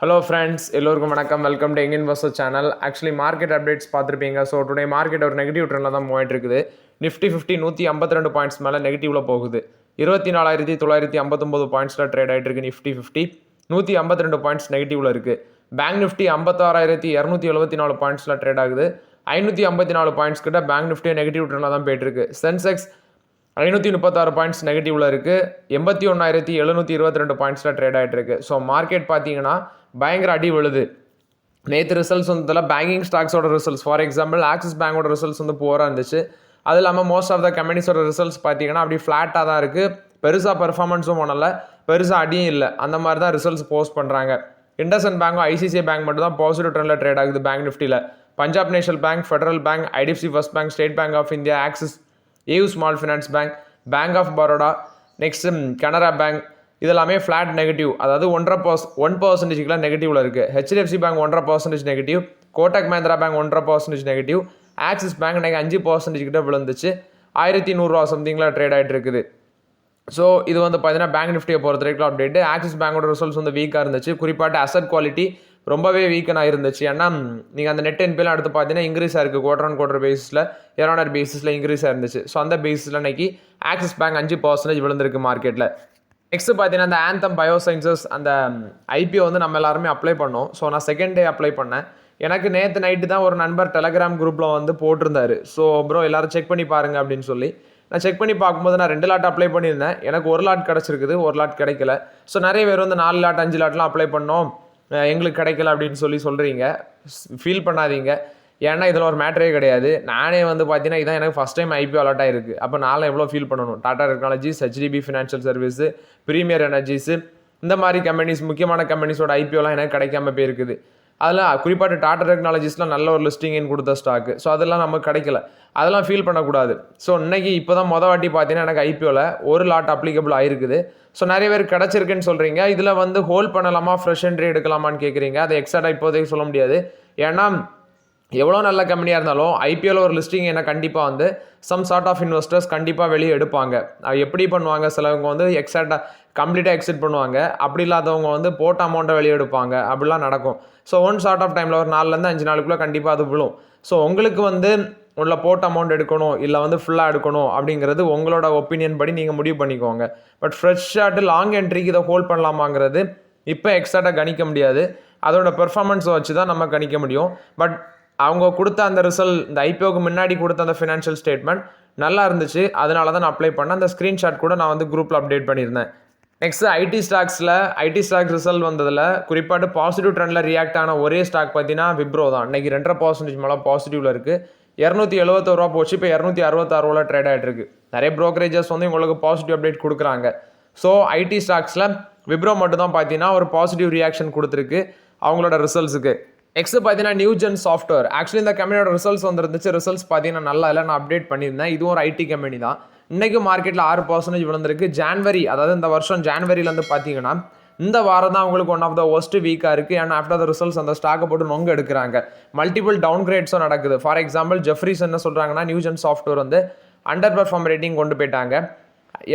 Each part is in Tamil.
Hello friends, எல்லோருக்கும் வணக்கம். Welcome to young investor channel. Actually market updates பார்த்துருப்பீங்க. ஸோ டுடே மார்க்கெட் ஒரு நெகட்டிவ் ட்ரெண்டில் தான் மூவ் ஆகிட்டு இருக்குது. நிஃப்டி 152 பாயிண்ட்ஸ் மேலே நெகட்டிவில் போகுது. 24,959 பாயிண்ட்ஸில் ட்ரேட் ஆகிட்டு இருக்கு. நிஃப்டி 152 பாயிண்ட்ஸ் நெகட்டிவில் இருக்குது. பேங்க் நிஃப்டி 56,274 பாயிண்ட்ஸில் ட்ரேட் ஆகுது. 554 பாயிண்ட்ஸ் கிட்ட பேங்க் நிஃப்டி நெகட்டிவ் ட்ரெண்டில் தான் போயிட்டு இருக்கு. சென்செக்ஸ் 536 பாயிண்ட்ஸ் நெகட்டிவில் இருக்குது. 81,722 பாயிண்ட்ஸில் ட்ரேட் ஆகிட்டு இருக்கு. ஸோ மார்க்கெட் பார்த்தீங்கன்னா பயங்கர அடி விழுது. நேற்று ரிசல்ட்ஸ் வந்ததில் பேங்கிங் ஸ்டாக்ஸோட ரிசல்ட்ஸ், ஃபார் எக்ஸாம்பிள் ஆக்சிஸ் பேங்கோட ரிசல்ட்ஸ் வந்து புவராக இருந்துச்சு. அது இல்லாமல் மோஸ்ட் ஆஃப் த கம்பெனிஸோட ரிசல்ட்ஸ் பார்த்தீங்கன்னா அப்படி ஃப்ளாட்டாக தான் இருக்குது. பெருசாக பெர்ஃபார்மன்ஸும் பண்ணல, பெருசாக அடியும் இல்லை. அந்த மாதிரி தான் ரிசல்ட்ஸ் போஸ்ட் பண்ணுறாங்க. இண்டஸ்இண்ட் பேங்கும் ஐசிசிஐ பேங்க் மட்டும் தான் பாசிட்டிவ் ட்ரெண்டில் ட்ரேட் ஆகுது பேங்க் நிஃப்டியில். Punjab national bank, federal bank, IDFC first bank, state bank of India, Axis, AU small finance bank, bank of Baroda, next Canara bank, இதெல்லாமே ஃப்ளாட் நெகட்டிவ், அதாவது 1% நெகட்டிவில் இருக்குது. HDFC bank 1% negative, Kotak Mahindra bank 1% negative, Axis bank இன்னைக்கு 5% கிட்ட விழுந்துச்சு. 1100 ரூபா சம்திங்கில் ட்ரேட் ஆகிட்டு இருக்குது. ஸோ இது வந்து பார்த்தீங்கன்னா பேங்க் நிஃப்டியை பொறுத்த வரைக்கும் அப்டேட். ஆக்சிஸ் பேங்கோட ரிசல்ட்ஸ் வந்து வீக்காக இருந்துச்சு. குறிப்பாட்டு அசட் குவாலிட்டி ரொம்பவே வீக்கனாக இருந்துச்சு. ஏன்னா நீங்கள் அந்த நெட் என்பிலாம் எடுத்து பார்த்தீங்கன்னா இன்க்ரீஸ் ஆயிருக்கு. குவார்டர் பேசிஸில், இயர் பேசிஸில் இன்க்ரீஸ் ஆயிருந்துச்சு. ஸோ அந்த பேசிஸில் இன்னைக்கு ஆக்சிஸ் பேங்க் 5% விழுந்திருக்கு மார்க்கெட்டில். நெக்ஸ்ட் பார்த்தீங்கன்னா அந்த ஆந்தம் பயோசைன்சஸ் அந்த ஐபிஓ வந்து நம்ம எல்லாருமே அப்ளை பண்ணோம். ஸோ நான் செகண்ட் டே அப்ளை பண்ணேன். எனக்கு நேற்று நைட்டு தான் ஒரு நண்பர் டெலகிராம் குரூப்பில் வந்து போட்டிருந்தாரு. ஸோ ப்ரோ எல்லாரும் செக் பண்ணி பாருங்க அப்படின்னு சொல்லி நான் செக் பண்ணி பார்க்கும்போது நான் 2 லாட் அப்ளை பண்ணியிருந்தேன். எனக்கு 1 லாட் கிடச்சிருக்குது, 1 லாட் கிடைக்கல. ஸோ நிறைய பேர் வந்து 4 லாட் 5 லாட்லாம் அப்ளை பண்ணோம், எங்களுக்கு கிடைக்கல அப்படின்னு சொல்கிறீங்க. ஃபீல் பண்ணாதீங்க. ஏன்னா இதில் ஒரு மேட்டரே கிடையாது. நானே வந்து பார்த்தீங்கன்னா இதான் எனக்கு ஃபஸ்ட் டைம் ஐபிஓ அலாட் ஆகிருக்கு. அப்போ நானும் எவ்வளோ ஃபீல் பண்ணணும். Tata technologies, HDB financial services, premier energies, இந்த மாதிரி கம்பெனிஸ், முக்கியமான கம்பெனிஸோட ஐபிஓலாம் எனக்கு கிடைக்காம போயிருக்குது. அதெல்லாம் குறிப்பாட்டு டாடா டெக்னாலஜிஸ்லாம் நல்ல ஒரு லிஸ்டிங் கொடுத்த ஸ்டாக்கு. ஸோ அதெல்லாம் நமக்கு கிடைக்கல. அதெல்லாம் ஃபீல் பண்ணக்கூடாது. ஸோ இன்னைக்கு இப்போ தான் வாட்டி பார்த்தீங்கன்னா எனக்கு ஐபிஓவில் 1 லாட் அப்ளிகபிள் ஆயிருக்குது. ஸோ நிறைய பேர் கிடச்சிருக்குன்னு சொல்கிறீங்க. இதில் வந்து ஹோல்ட் பண்ணலாமா, ஃப்ரெஷ் என்ட்ரி எடுக்கலாமான்னு கேட்குறீங்க. அதை எக்ஸாக்டாக இப்போதைக்கு சொல்ல முடியாது. ஏன்னா எவ்வளோ நல்ல கம்பெனியாக இருந்தாலும் ஐபிஓவில் ஒரு லிஸ்டிங் என்ன கண்டிப்பாக வந்து சம் சார்ட் ஆஃப் இன்வெஸ்டர்ஸ் கண்டிப்பாக வெளியே எடுப்பாங்க. அது எப்படி பண்ணுவாங்க, சிலவங்க வந்து எக்ஸாக்டாக கம்ப்ளீட்டாக எக்ஸிட் பண்ணுவாங்க. அப்படி இல்லாதவங்க வந்து போட்ட அமௌண்ட்டை வெளியே எடுப்பாங்க. அப்படிலாம் நடக்கும். ஸோ ஒன் ஷார்ட் ஆஃப் டைமில் ஒரு 4 to 5 நாளுக்குள்ளே கண்டிப்பாக அது விழும். ஸோ உங்களுக்கு வந்து உள்ள போட்ட அமௌண்ட் எடுக்கணும் இல்லை வந்து ஃபுல்லாக எடுக்கணும் அப்படிங்கிறது உங்களோட ஒப்பீனியன் படி நீங்கள் முடிவு பண்ணிக்கோங்க. பட் ஃப்ரெஷ் ஷார்ட்டு லாங் என்ட்ரிக்கு இதை ஹோல்ட் பண்ணலாமாங்கிறது இப்போ எக்ஸாக்டாக கணிக்க முடியாது. அதோட பெர்ஃபார்மன்ஸை வச்சு தான் நம்ம கணிக்க முடியும். பட் அவங்க கொடுத்த அந்த ரிசல்ட், இந்த ஐபிஓக்கு முன்னாடி கொடுத்த அந்த ஃபினான்ஷியல் ஸ்டேட்மெண்ட் நல்லா இருந்துச்சு. அதனால தான் நான் அப்ளை பண்ணேன். அந்த ஸ்க்ரீன்ஷாட் கூட நான் வந்து குரூப்பில் அப்டேட் பண்ணியிருந்தேன். நெக்ஸ்ட் ஐடி ஸ்டாக்ஸ் ரிசல்ட் வந்ததில் குறிப்பாட்டு பாசிட்டிவ் ட்ரெண்டில் ரியாக்ட் ஆன ஒரே ஸ்டாக் பார்த்தீங்கன்னா விப்ரோ தான். இன்றைக்கி 2.5% மேலே பாசிட்டிவில் இருக்குது. 271 ரூபா போச்சு. இப்போ 266 ரூபா ட்ரேட் ஆகிட்டு இருக்கு. நிறைய ப்ரோக்கரேஜஸ் வந்து உங்களுக்கு பாசிட்டிவ் அப்டேட் கொடுக்குறாங்க. ஸோ ஐடி ஸ்டாக்ஸில் விப்ரோ மட்டும் தான் பார்த்தீங்கன்னா ஒரு பாசிட்டிவ் ரியாக்ஷன் கொடுத்துருக்கு அவங்களோட ரிசல்ட்ஸுக்கு. நெக்ஸ்ட் பார்த்தீங்கன்னா நியூஜென் சாஃப்ட்வேர். ஆக்சுவலி இந்த கம்பெனியோட ரிசல்ட்ஸ் வந்துருந்துச்சு. ரிசல்ட்ஸ் பார்த்தீங்கன்னா நல்லா இல்லை, நான் அப்டேட் பண்ணியிருந்தேன். இதுவும் ஒரு ஐடி கம்பெனி தான். இன்றைக்கி மார்க்கெட்டில் 6% விழுந்திருக்கு. ஜான்வரி, அதாவது இந்த வருஷம் ஜான்வரியிலேருந்து பார்த்தீங்கன்னா இந்த வாரம் தான் அவங்களுக்கு ஒன் ஆஃப் த ஒஸ்ட் வீக்காக இருக்குது. அண்ட் ஆஃப்டர் த ரிசல்ட்ஸ் அந்த ஸ்டாக்கை போட்டு நொங்க எடுக்கிறாங்க. மல்டிபிள் டவுன் கிரேட்ஸும் நடக்குது. ஃபார் எக்ஸாம்பிள் ஜெஃப்ரிஸ் என்ன சொல்கிறாங்கன்னா நியூஜென் சாஃப்ட்வேர் வந்து அண்டர் பெர்ஃபார்ம் ரேட்டிங் கொண்டு போயிட்டாங்க.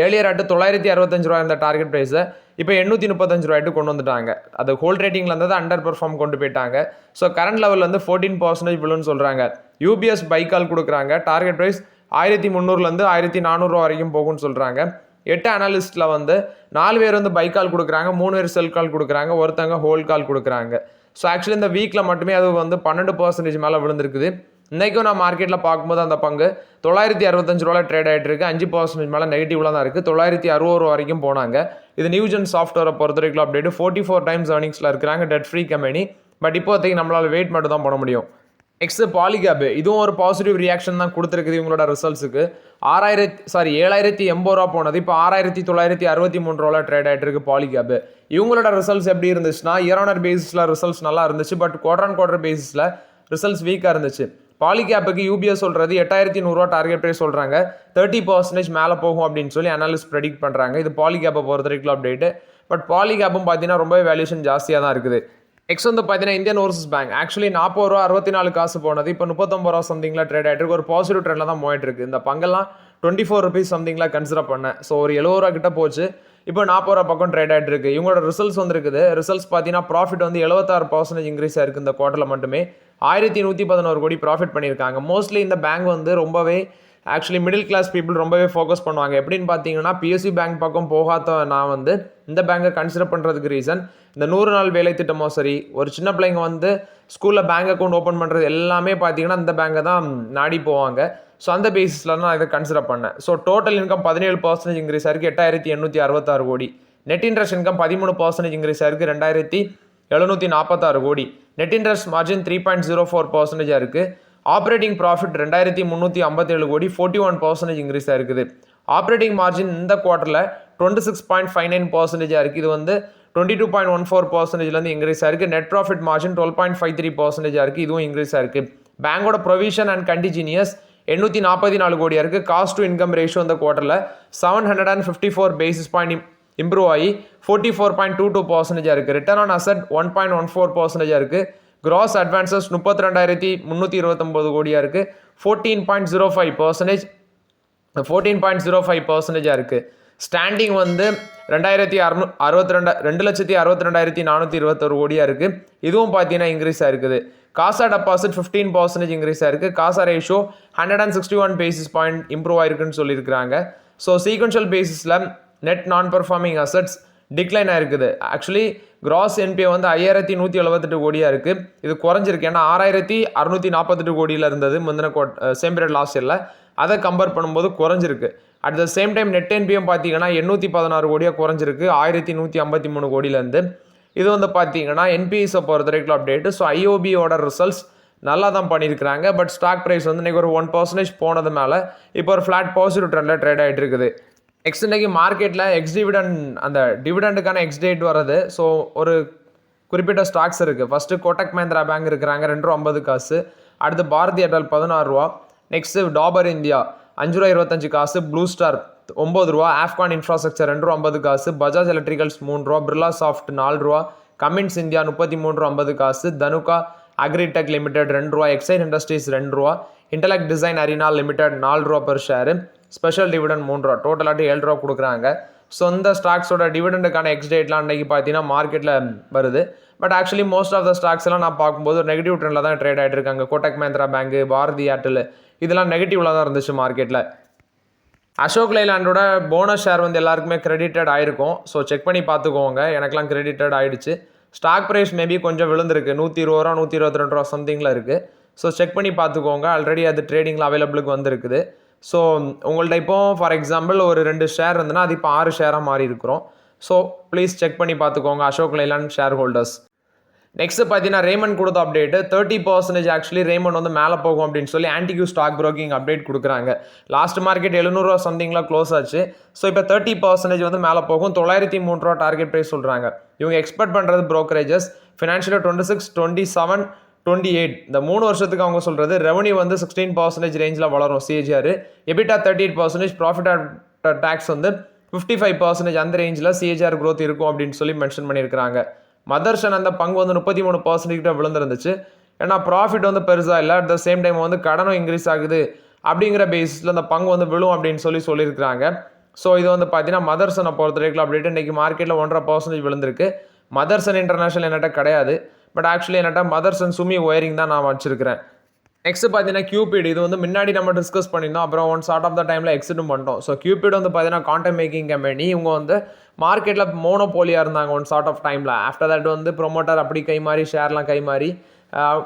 ஏர்லியர் 965 ரூபா இருந்த டார்கெட் ப்ரைஸை இப்போ 835 ரூபாய்ட்டு கொண்டு வந்துட்டாங்க. அது ஹோல்ட் ரேட்டிங்கில் இருந்தது அண்டர் பெர்ஃபார்ம் கொண்டு போயிட்டாங்க. ஸோ கரண்ட் லெவலில் வந்து 14% விழுன்னு சொல்கிறாங்க. யூபிஎஸ் பைக்கால் கொடுக்குறாங்க. டார்கெட் ப்ரைஸ் 1300 1400 ரூபா வரைக்கும் போகும்னு சொல்கிறாங்க. 8 அனலிஸ்ட்டில் வந்து 4 பேர் வந்து பைக்கால் கொடுக்குறாங்க, 3 பேர் செல் கால் கொடுக்குறாங்க, ஒருத்தங்க ஹோல்ட் கால் கொடுக்குறாங்க. ஸோ ஆக்சுவலி இந்த வீக்கில் மட்டுமே அது வந்து 12% மேலே விழுந்திருக்குது. இன்றைக்கும் நான் மார்க்கெட்டில் பார்க்கும்போது அந்த பங்கு 965 ரூபாயில் ட்ரேட் ஆகிட்டு இருக்கு. 5% மேலே நெகட்டிவ்ல தான் இருக்குது. 960 ரூபா வரைக்கும் போனாங்க. இது நியூஜென் சாஃப்ட்வேரை பொறுத்த வரைக்கும் அப்டேட். 44 times ஏர்னிங்ஸில் இருக்கிறாங்க. Dead free company. பட் இப்போதைக்கு நம்மளால் வெயிட் மட்டும் தான் பண்ண முடியும். நெக்ஸ்ட் பாலிகேப், இதுவும் ஒரு பாசிட்டிவ் ரியாக்ஷன் தான் கொடுத்துருக்குது இவங்களோட ரிசல்ட்ஸுக்கு. 780 ரூபா போனது இப்போ 6963 ரூபாயில் ட்ரேட் ஆகிட்டு இருக்கு பாலிகேப். இவங்களோட ரிசல்ட்ஸ் எப்படி இருந்துச்சுன்னா இயர் பேசிஸில் ரிசல்ட்ஸ் நல்லா இருந்துச்சு. பட் குவார்டர் பேசிஸில் ரிசல்ட்ஸ் வீக்காக இருந்துச்சு. பாலிகேப்புக்கு யூபிஎஸ் சொல்கிறது 8100 ரூபா டார்கெட் ப்ரைஸ் சொல்கிறாங்க. 30% மேலே போகும் அப்படின்னு சொல்லி அனாலிஸ்ட் ப்ரெடிக்ட் பண்ணுறாங்க. இது பாலிகேப்பை பொறுத்த வரைக்கும் அப்டேட்டு. பட் பாலிகேப்பும் பார்த்தீங்கன்னா ரொம்ப வேல்யூஷன் ஜாஸ்தியாக தான் இருக்குது. நெக்ஸ்ட் வந்து பார்த்தீங்கன்னா இந்தியன் ஓவர்சீஸ் பேங்க். ஆக்சுவலி 40 ரூபா 64 காசு போனது இப்போ 39 ரூபா சம்திங்கில் ட்ரேட் ஆகிட்டு இருக்கு. ஒரு பாசிட்டிவ் ட்ரெண்டில் தான் போயிட்டு இருக்கு. இந்த பங்கெல்லாம் 24 rupees சம்திங்கில் கன்சிடர் பண்ணேன். ஸோ ஒரு 70 ரூபா கிட்ட போச்சு. இப்போ 40 ரூபா பக்கம் ட்ரேட் ஆகிட்டு இருக்கு. இவங்களோட ரிசல்ட்ஸ் வந்துருக்குது. ரிசல்ட்ஸ் பார்த்தீங்கன்னா ப்ராஃபிட் வந்து 76% இன்க்ரீஸ் ஆயிருக்கு இந்த குவார்ட்டரில் மட்டுமே. 1111 கோடி ப்ராஃபிட் பண்ணியிருக்காங்க. மோஸ்ட்லி இந்த பேங்க் வந்து ரொம்பவே ஆக்சுவலி மிடில் கிளாஸ் பீப்புள் ரொம்பவே ஃபோக்கஸ் பண்ணுவாங்க. எப்படின்னு பார்த்தீங்கன்னா பிஎஸ்சி பேங்க் பக்கம் போகாத நான் வந்து இந்த பேங்கை கன்சிடர் பண்ணுறதுக்கு ரீசன் இந்த 100 நாள் வேலை திட்டமோ சரி, ஒரு சின்ன பிள்ளைங்க வந்து ஸ்கூலில் பேங்க் அக்கௌண்ட் ஓப்பன் பண்ணுறது எல்லாமே பார்த்தீங்கன்னா இந்த பேங்கை தான் நாடி போவாங்க. ஸோ அந்த பேசிஸில் நான் இதை கன்சிடர் பண்ணேன். ஸோ டோட்டல் இன்கம் 17% இன்க்ரீஸ் ஆயிருக்கு, 8866 கோடி. நெட் இன்ட்ரெஸ்ட் இன்கம் 13% இன்க்ரீஸ் ஆயிருக்கு, 2746 கோடி. நெட் இன்ட்ரெஸ்ட் மார்ஜின் 3.04% இருக்குது. ஆப்ரேட்டிங் ப்ராஃபிட் 2357 கோடி, 41% இன்க்ரீஸ் ஆயிருக்குது. ஆப்ரேட்டிங் மார்ஜின் இந்த குவார்ட்டரில் 26.59% இருக்குது. இது வந்து 22.14% இன்க்ரீஸ் ஆயிருக்கு. நெட் ப்ராஃபிட் மார்ஜின் 12.53% இருக்குது. இதுவும் இன்க்ரீஸ் ஆயிருக்கு. பேங்கோட ப்ரொவிஷன் அண்ட் கண்டிஜினியஸ் 844 கோடியாக இருக்குது. காஸ்ட் டு இன்கம் ரேஷியோ இந்த குவார்ட்டரில் 754 பேசிஸ் பாயிண்ட் இம்ப்ரூவ் ஆகி 44.22% இருக்குது. ரிட்டர்ன் ஆன் அசட் 1.14% இருக்குது. கிராஸ் அட்வான்சஸ் 32,329 கோடியாக இருக்குது. 14.05% இருக்குது. ஸ்டாண்டிங் வந்து 2,62,421 கோடியாக இருக்குது. இதுவும் பார்த்தீங்கன்னா இன்க்ரீஸ் ஆயிருக்குது. காசா டெபாசிட் 15% இன்க்ரீஸ் ஆயிருக்கு. காசா ரேஷியோ 161 பேசிஸ் பாயிண்ட் இம்ப்ரூவ் ஆயிருக்குன்னு சொல்லியிருக்கிறாங்க. ஸோ சீக்வென்ஷியல் பேசிஸில் நெட் நான் பெர்ஃபார்மிங் அசட்ஸ் டிக்ளைன் ஆயிருக்குது. ஆக்சுவலி கிராஸ் என்பிஏ வந்து 5,178 கோடியாக இருக்குது. இது குறைஞ்சிருக்கு. ஏன்னா 6,648 கோடியில் இருந்தது முந்தின சேம் பீரியட் லாஸ்ட் இயரில். அதை கம்பேர் பண்ணும்போது குறைஞ்சிருக்கு. At the same time net NPM பார்த்தீங்கன்னா 816 கோடியாக குறைஞ்சிருக்கு 1,153 கோடியிலேருந்து. இது வந்து பார்த்தீங்கன்னா என்பிஎஸை பொறுத்த வரைக்கும் அப்டேட்டு. ஸோ ஐஓபியோட ரிசல்ட்ஸ் நல்லா தான் பண்ணியிருக்கிறாங்க. பட் ஸ்டாக் ப்ரைஸ் வந்து இன்றைக்கி ஒரு 1% போனது மேலே இப்போ ஒரு ஃப்ளாட் பாசிட்டிவ் ட்ரெண்டில் ட்ரேட் ஆகிட்டு இருக்குது. நெக்ஸ்ட் இன்றைக்கி மார்க்கெட்டில் எக்ஸ் டிவிடெண்ட் அந்த டிவிடெண்டுக்கான எக்ஸ் டேட் வருது. ஸோ ஒரு குறிப்பிட்ட ஸ்டாக்ஸ் இருக்குது. ஃபஸ்ட்டு கோட்டக் மஹிந்திரா பேங்க் இருக்கிறாங்க, ₹2.50. அடுத்து Bharti Airtel ₹16. Next Dabur India ₹5.25. Blue star ₹9. Afcons infrastructure ₹2.50. Bajaj electricals ₹3. Birlasoft ₹4. Cummins India ₹33.50. Dhanuka agritech limited ₹2. Exide industries ₹2. Intellect design arena limited ₹4 per share. Special dividend ₹3. டோட்டலாட்டு ₹7 கொடுக்குறாங்க. ஸோ இந்த ஸ்டாக்ஸோட டிவிடெண்டுக்கான எக்ஸ் டேட்லாம் அன்றைக்கி பார்த்தீங்கன்னா மார்க்கெட்டில் வருது. But actually most of the stocks எல்லாம் நான் பார்க்கும்போது ஒரு நெகட்டிவ் ட்ரெண்டில் தான் ட்ரேட் ஆகிட்டு இருக்காங்க. கோட்டக் மஹிந்திரா பேங்க், பாரதி ஏர்டெல் இதெல்லாம் நெகட்டிவ்ல தான் இருந்துச்சு மார்க்கெட்டில். அசோக் லைலாண்டோட போனஸ் ஷேர் வந்து எல்லாருக்குமே கிரெடிட்டட் ஆயிருக்கும். ஸோ செக் பண்ணி பார்த்துக்கோங்க. எனக்குலாம் கிரெடிட்டட் ஆகிடுச்சு. ஸ்டாக் ப்ரைஸ் மேபி கொஞ்சம் விழுந்திருக்கு. ₹120, ₹122 சம்திங்கில் இருக்குது. ஸோ செக் பண்ணி பார்த்துக்கோங்க. ஆல்ரெடி அது ட்ரேடிங்கில் அவைலபிளுக்கு வந்திருக்குது. ஸோ உங்கள்ட்ட இப்போ ஃபார் எக்ஸாம்பிள் ஒரு 2 ஷேர் இருந்ததுன்னா அது இப்போ 6 ஷேராக மாறி இருக்கிறோம். ஸோ ப்ளீஸ் செக் பண்ணி பார்த்துக்கோங்க Ashok Leyland share holders. Next பார்த்தீங்கன்னா ரேமண்ட் கொடுத்த அப்டேட்டு 30% ஆக்சுவலி ரேமண்ட் வந்து மேலே போகும் அப்படின்னு சொல்லி ஆன்டிக்யூ ஸ்டாக் ப்ரோக்கிங் அப்டேட் கொடுக்குறாங்க. லாஸ்ட் மார்க்கெட் ₹700 சம்திங்கில் க்ளோஸ் ஆச்சு. ஸோ இப்போ 30% வந்து மேலே போகும். ₹903 டார்கெட் ப்ரைஸ் சொல்கிறாங்க. இவங்க எக்ஸ்பெக்ட் பண்ணுறது ப்ரோக்கரேஜஸ் ஃபினான்ஷியல் 26, 27, 28 இந்த 3 வருஷத்துக்கு அவங்க சொல்கிறது ரெவன்யூ வந்து 16% ரேஞ்சில் வளரும் CAGR. EBITDA 38%, profit after tax வந்து 55% அந்த ரேஞ்சில் சிஏஜிஆர் க்ரோத் இருக்கும் அப்படின்னு சொல்லி மென்ஷன் பண்ணியிருக்கிறாங்க. மதர்சன் அந்த பங்கு வந்து 33% கிட்ட விழுந்துருந்துச்சு. ஏன்னா ப்ராஃபிட் வந்து பெருசாக இல்லை. அட் த சேம் டைம் வந்து கடனும் இன்க்ரீஸ் ஆகுது அப்படிங்கிற பேசிஸில் அந்த பங்கு வந்து விழும் அப்படின்னு சொல்லியிருக்கிறாங்க. ஸோ இது வந்து பார்த்தீங்கன்னா மதர்சனை பொறுத்த வரைக்கும் அப்டேட் இன்றைக்கி மார்க்கெட்டில் 1.5% விழுந்திருக்கு. மதர்சன் இன்டர்நேஷனல் என்கிட்ட கிடையாது. பட் ஆக்சுவலி என்கிட்ட மதர்சன் சுமி ஒயரிங் தான் நான் வச்சிருக்கிறேன். நெக்ஸ்ட் பார்த்தீங்கன்னா கியூபிட். இது வந்து முன்னாடி நம்ம டிஸ்கஸ் பண்ணியிருந்தோம். அப்புறம் ஒன் ஷார்ட் ஆஃப் த டைமில் எக்ஸிட்டும் பண்ணிட்டோம். ஸோ கியூபிட் வந்து பார்த்தீங்கன்னா கான்டென்ட் மேக்கிங் கம்பெனி. இவங்க வந்து மார்க்கெட்டில் மோனோபோலியாக இருந்தாங்க ஒன் ஷார்ட் ஆஃப் டைமில். ஆஃப்டர் தட் வந்து ப்ரொமோட்டர் அப்படி கை மாறி ஷேர்லாம் கை மாறி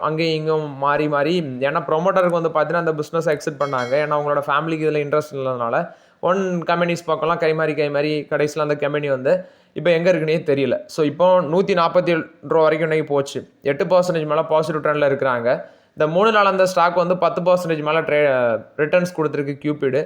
அங்கேயும் இங்கும் மாறி ஏன்னா ப்ரொமோட்டருக்கு வந்து பார்த்தீங்கன்னா அந்த பிஸ்னஸ் எக்ஸிட் பண்ணாங்க. ஏன்னா அவங்களோட ஃபேமிலிக்கு இதில் இன்ட்ரெஸ்ட் இல்லாதனால ஒன் கம்பெனிஸ் பக்கம்லாம் கை மாறி கடைசியில் அந்த கம்பெனி வந்து இப்போ எங்கே இருக்குன்னே தெரியல. ஸோ இப்போ 147 வரைக்கும் இன்றைக்கி போச்சு. 8% மேலே பாசிட்டிவ் ட்ரெண்டில் இருக்கிறாங்க. இந்த 3 நாள் அந்த ஸ்டாக் வந்து 10% மேலே ரிட்டர்ன்ஸ் கொடுத்துருக்கு கியூபிடு.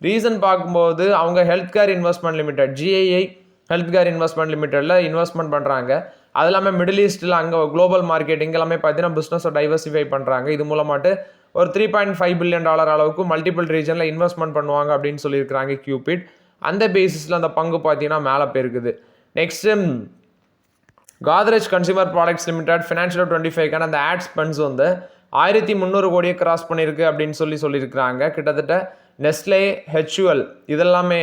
ரீசன் பார்க்கும்போது அவங்க health care investment limited GII health care investment லிமிடெடில் இன்வெஸ்ட்மெண்ட் பண்ணுறாங்க. அது இல்லாமல் மிடில் ஈஸ்ட்டில் அங்கே குளோபல் மார்க்கெட் இங்கெல்லாமே பார்த்தீங்கன்னா பிஸ்னஸை டைவர்சிஃபை பண்ணுறாங்க. இது மூலமாட்டு ஒரு $3.5 பில்லியன் அளவுக்கு மல்டிபிள் ரீஜனில் இன்வெஸ்ட்மெண்ட் பண்ணுவாங்க அப்படின்னு சொல்லியிருக்கிறாங்க கியூபிட். அந்த பேசிஸில் அந்த பங்கு பார்த்தீங்கன்னா மேலே போயிருக்குது. Next Godrej consumer products limited financial 25க்கான அந்த ஆட் ஸ்பெண்ட்ஸ் வந்து 1,300 கோடியை கிராஸ் பண்ணியிருக்கு அப்படின்னு சொல்லியிருக்கிறாங்க. கிட்டத்தட்ட நெஸ்லே, HUL இதெல்லாமே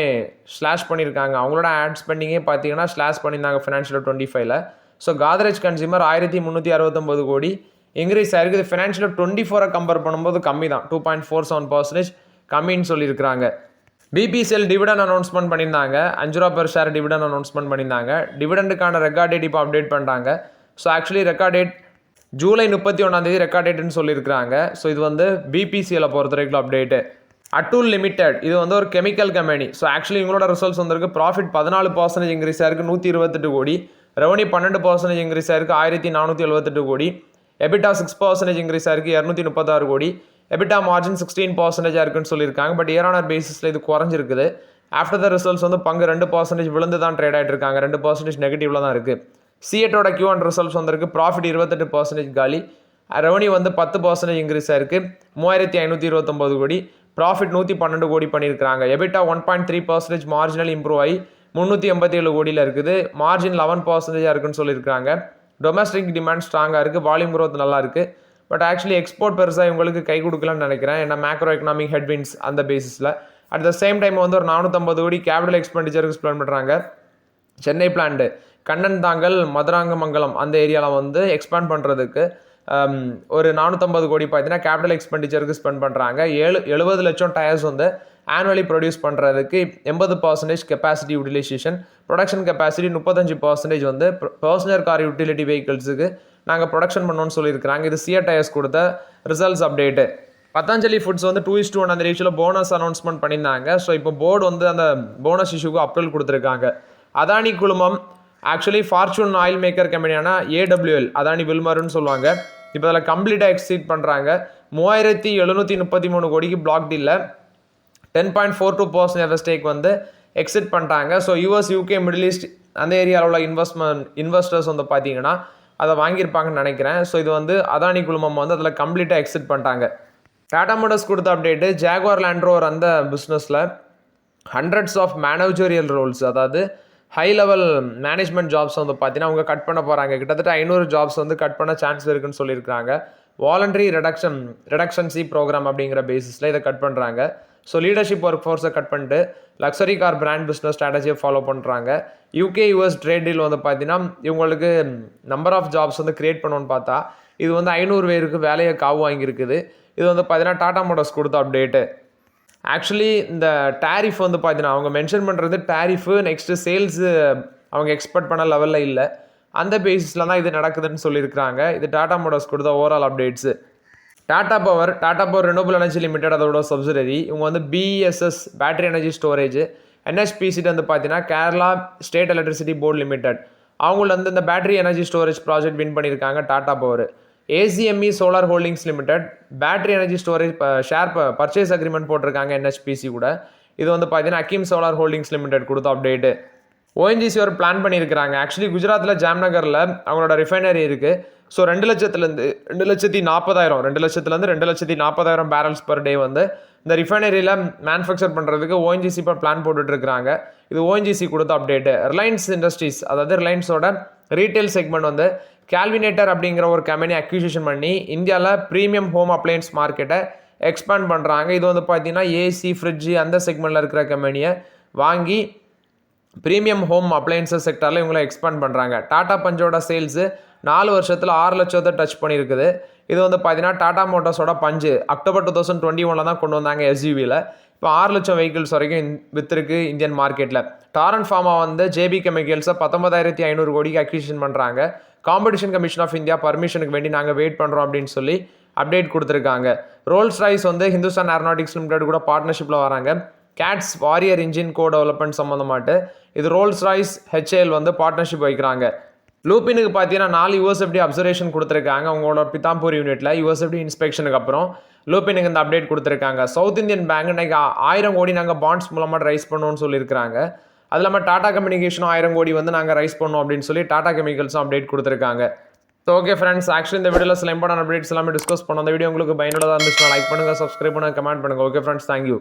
ஸ்லாஷ் பண்ணியிருக்காங்க. அவங்களோட ஆட் ஸ்பெண்டிங்கே பார்த்தீங்கன்னா ஸ்லாஷ் பண்ணியிருந்தாங்க ஃபினான்ஷியல் 25ல். ஸோ காத்ரேஜ் கன்சியூமர் 1369 கோடி இன்க்ரீஸ் ஆயிருக்கு. இது ஃபினான்ஷியல் 24 கம்பேர் பண்ணும்போது கம்மி தான், 2.47% கம்மின்னு சொல்லியிருக்கிறாங்க. BPCL டிவிடன் அனௌன்ஸ்மெண்ட் பண்ணியிருந்தாங்க, 5 ரூபா பெர் ஷேர் டிவிடன் அனௌன்ஸ்மெண்ட் பண்ணியிருந்தாங்க. டிவிடெண்டுக்கான ரெக்கார்ட் டேட் இப்போ அப்டேட் பண்ணிட்டாங்க. So actually record date July 31 record டேட்னு சொல்லியிருக்கிறாங்க. ஸோ இது வந்து BPCL பொறுத்த வரைக்கும் அப்டேட்டு. அட்டூல் லிமிடெட் இது வந்து ஒரு கெமிக்கல் கம்பெனி. ஸோ ஆக்சுவலி இவங்களோட ரிசல்ட்ஸ் வந்திருக்கு. ப்ராஃபிட் 14% இன்க்ரீஸ் ஆயிருக்கு, 128 கோடி. ரெவன்யூ 12% இன்க்ரீஸ் ஆயிருக்கு, 1478 கோடி. எபிட்டா 6% இன்க்ரீஸ் ஆயிருக்கு, 236 கோடி. எபிட்டா மார்ஜின் 16% இருக்குன்னு சொல்லியிருக்காங்க. பட் இயர் ஆனர் பேசிஸில் இது குறைஞ்சிருக்குது. ஆஃப்டர் த ரிசல்ட்ஸ் வந்து பங்கு 2% விழுந்து தான் ட்ரேட் ஆகிட்டு இருக்காங்க, 2% நெகட்டிவ்ல தான் இருக்குது. சிஎட்டோட Q1 ரிசல்ட்ஸ் வந்திருக்கு. ப்ராஃபிட் 28% காலி. ரெவன்யூ வந்து 10% இன்க்ரீஸ் ஆயிருக்கு, 3529 கோடி. ப்ராஃபிட் 112 கோடி பண்ணியிருக்காங்க. எபிட்டா 1.3% மார்ஜினல் இம்ப்ரூவ் ஆகி 387 கோடியில் இருக்குது. மார்ஜின் 11% இருக்குன்னு சொல்லியிருக்காங்க. டொமஸ்டிக் டிமாண்ட் ஸ்ட்ராங்காக இருக்குது, வால்யூம் க்ரோத் நல்லா இருக்குது. பட் ஆக்சுவலி எக்ஸ்போர்ட் பெருசாக இவங்களுக்கு கை கொடுக்கலான்னு நினைக்கிறேன், ஏன்னா மேக்ரோ எக்கனாமிக் ஹெட்வின்ஸ் அந்த பேசிஸில். அட் த சேம் டைம் வந்து ஒரு 450 கோடி கேபிட்டல் எக்ஸ்பெண்டிச்சருக்கு ஸ்பெண்ட் பண்ணுறாங்க. சென்னை பிளான்ட்டு கண்ணன்தாங்கல், மதுராங்கமங்கலம் அந்த ஏரியாவில் வந்து எக்ஸ்பேண்ட் பண்ணுறதுக்கு ஒரு 450 கோடி பார்த்தீங்கன்னா கேபிட்டல் எக்ஸ்பெண்டிச்சருக்கு ஸ்பெண்ட் பண்ணுறாங்க. 70 லட்சம் டயர்ஸ் வந்து ஆனுவலி ப்ரொடியூஸ் பண்ணுறதுக்கு 80% கெப்பாசிட்டி யூட்டிலைசேஷன், ப்ரொடக்ஷன் கெப்பாசிட்டி 35% வந்து பர்சனல் கார் யூட்டிலிட்டி வெஹிக்கிள்ஸுக்கு நாங்கள் ப்ரொடக்ஷன் பண்ணோன்னு சொல்லியிருக்கிறாங்க. இது சியா டயர்ஸ் கொடுத்த ரிசல்ட்ஸ் அப்டேட்டு. பதஞ்சலி ஃபுட்ஸ் வந்து 2:1 அந்த ரேஷியோவில் போனஸ் அனௌன்ஸ்மெண்ட் பண்ணியிருந்தாங்க. ஸோ இப்போ போர்டு வந்து அந்த போனஸ் இஷ்யூக்கு அப்ரூவல் கொடுத்துருக்காங்க. அதானி குழுமம் ஆக்சுவலி ஃபார்ச்சூன் ஆயில் மேக்கர் கம்பெனியான AWL அதானி வில்மர்னு சொல்லுவாங்க. இப்போ அதில் கம்ப்ளீட்டாக எக்ஸீட் பண்ணுறாங்க. 3733 கோடிக்கு பிளாக் டீலில் 10.42% ஸ்டேக் வந்து எக்ஸிட் பண்ணிட்டாங்க. So US, UK, middle east அந்த ஏரியாவில் உள்ள இன்வெஸ்டர்ஸ் வந்து பார்த்தீங்கன்னா அதை வாங்கியிருப்பாங்கன்னு நினைக்கிறேன். ஸோ இது வந்து அதானி குழுமம் வந்து அதில் கம்ப்ளீட்டாக எக்ஸிட் பண்ணிட்டாங்க. டாடா மோட்டார்ஸ் கொடுத்த அப்டேட்டு, ஜாகுவார் லேண்ட் ரோவர் அந்த பிஸ்னஸில் ஹண்ட்ரட்ஸ் ஆஃப் மேனேஜரியல் ரோல்ஸ், அதாவது ஹை லெவல் மேனேஜ்மெண்ட் ஜாப்ஸ் வந்து பார்த்தீங்கன்னா அவங்க கட் பண்ண போகிறாங்க. கிட்டத்தட்ட 500 ஜாப்ஸ் வந்து கட் பண்ண சான்ஸ் இருக்குன்னு சொல்லியிருக்காங்க. வாலண்டரி ரெடக்ஷன்சி ப்ரோக்ராம் அப்படிங்கிற பேசிஸில் இதை கட் பண்ணுறாங்க. ஸோ லீடர்ஷிப் ஒர்க் ஃபோர்ஸை கட் பண்ணிட்டு லக்ஸரி கார் பிராண்ட் பிஸ்னஸ் ஸ்ட்ராட்டஜியை ஃபாலோ பண்ணுறாங்க. UK, US ட்ரேட் டீல் வந்து பார்த்தீங்கன்னா இவங்களுக்கு நம்பர் ஆஃப் ஜாப்ஸ் வந்து கிரியேட் பண்ணணும்னு பார்த்தா இது வந்து 500 பேருக்கு வேலையை காவு வாங்கியிருக்குது. இது வந்து பார்த்தீங்கன்னா டாடா மோட்டார்ஸ் கொடுத்த அப்டேட்டு. ஆக்சுவலி இந்த டேரிஃப் வந்து பார்த்தீங்கன்னா அவங்க மென்ஷன் பண்ணுறது டேரிஃபு நெக்ஸ்ட்டு சேல்ஸு அவங்க எக்ஸ்பெக்ட் பண்ண லெவலில் இல்லை, அந்த பேசிஸில் தான் இது நடக்குதுன்னு சொல்லியிருக்கிறாங்க. இது டாடா மோட்டார்ஸ் கொடுத்த overall updates. Tata power renewable energy limited அதோட சப்சிடரி. இவங்க வந்து BESS battery energy storage, NHPC வந்து பார்த்தீங்கன்னா Kerala state electricity board limited, அவங்கள வந்து இந்த battery energy storage project win பண்ணியிருக்காங்க Tata power. ACME solar holdings limited battery energy storage share purchase agreement போட்டிருக்காங்க NHPC கூட. இது வந்து பார்த்தீங்கன்னா அக்கீம் சோலார் ஹோல்டிங்ஸ் லிமிடெட் கொடுத்த அப்டேட்டு. ONGC ஒரு பிளான் பண்ணியிருக்கிறாங்க. ஆக்சுவலி குஜராத்தில் ஜாம்நகரில் அவங்களோட ரிஃபைனரி இருக்குது. ஸோ 2,40,000 பேரல்ஸ் பர் டே வந்து இந்த ரிஃபைனரியில் மேனுஃபேக்சர் பண்ணுறதுக்கு ONGC இப்போ பிளான் போட்டுட்ருக்காங்க. இது ONGC கொடுத்த அப்டேட்டு. ரிலையன்ஸ் இண்டஸ்ட்ரீஸ், அதாவது ரிலையன்ஸோட ரீட்டைல் செக்மெண்ட் வந்து கேல்வினேட்டர் அப்படிங்கிற ஒரு கம்பெனி அக்யூசிஷன் பண்ணி இந்தியாவில் ப்ரீமியம் ஹோம் அப்ளையன்ஸ் மார்க்கெட்டை எக்ஸ்பேண்ட் பண்ணுறாங்க. இது வந்து பார்த்தீங்கன்னா AC, ஃப்ரிட்ஜு அந்த செக்மெண்ட்டில் இருக்கிற கம்பெனியை வாங்கி ப்ரீமியம் ஹோம் அப்ளையன்சஸ் செக்டரில் இவங்களை எக்ஸ்பேண்ட் பண்ணுறாங்க. டாடா பஞ்சோட சேல்ஸு 4 வருஷத்தில் 6 லட்சத்தை டச் பண்ணியிருக்குது. இது வந்து பார்த்தீங்கன்னா டாடா மோட்டார்ஸோட பஞ்சு அக்டோபர் 2021 தான் கொண்டு வந்தாங்க SUVயில். இப்போ 6 லட்சம் வெஹிக்கிள்ஸ் வரைக்கும் விற்றுருக்கு இந்தியன் மார்க்கெட்டில். டாரன் ஃபார்மா வந்து JB கெமிக்கல்ஸை 19,500 கோடிக்கு அக்விசிஷன் பண்ணுறாங்க. காம்படிஷன் கமிஷன் ஆஃப் இந்தியா பர்மிஷனுக்கு வேண்டி நாங்கள் வெயிட் பண்ணுறோம் அப்படின்னு சொல்லி அப்டேட் கொடுத்துருக்காங்க. ரோல்ஸ் ராய்ஸ் வந்து ஹிந்துஸ்தான் ஏரோநாட்டிக்ஸ் லிமிடெட் கூட பார்ட்னர்ஷிப்பில் வராங்க. கேட்ஸ் வாரியர் இன்ஜின் கோ டெவலப்மெண்ட் சம்மந்தமாட்டு இது ரோல்ஸ் ராய்ஸ் HAL வந்து பார்ட்னர்ஷிப் வைக்கிறாங்க. லூப்பினுக்கு பார்த்தீங்கன்னா 4 USFD அப்சர்வேஷன் கொடுத்துருக்காங்க. அவங்களோட பித்தாம்பூர் யூனிட்டில் USFD இன்ஸ்பெக்ஷனுக்கு அப்புறம் லூப்பினுக்கு இந்த அப்டேட் கொடுத்துருக்காங்க. சவுத் இந்தியன் பேங்க் இன்னைக்கு 1000 கோடி நாங்கள் பாண்ட்ஸ் மூலமாக ரைஸ் பண்ணோன்னு சொல்லியிருக்காங்க. அது இல்லாமல் டாடா கம்யூனிகேஷனும் 1000 கோடி வந்து நாங்கள் ரைஸ் பண்ணோம் அப்படின்னு சொல்லி டாடா கெமிக்கல்ஸும் அப்டேட் கொடுத்துருக்காங்க. ஸோ ஓகே ஃப்ரெண்ட்ஸ், ஆக்சுவலி இந்த வீடியோவில் சில இம்பார்ட்டன்ட் அப்டேட்ஸ் எல்லாமே டிஸ்கஸ் பண்ணோம். அந்த வீடியோ உங்களுக்கு பயனுள்ளதாக இருந்துச்சுன்னா லைக் பண்ணுங்கள், சப்ஸ்கிரைப் பண்ணுங்கள், கமெண்ட் பண்ணுங்கள். Okay friends, thank you.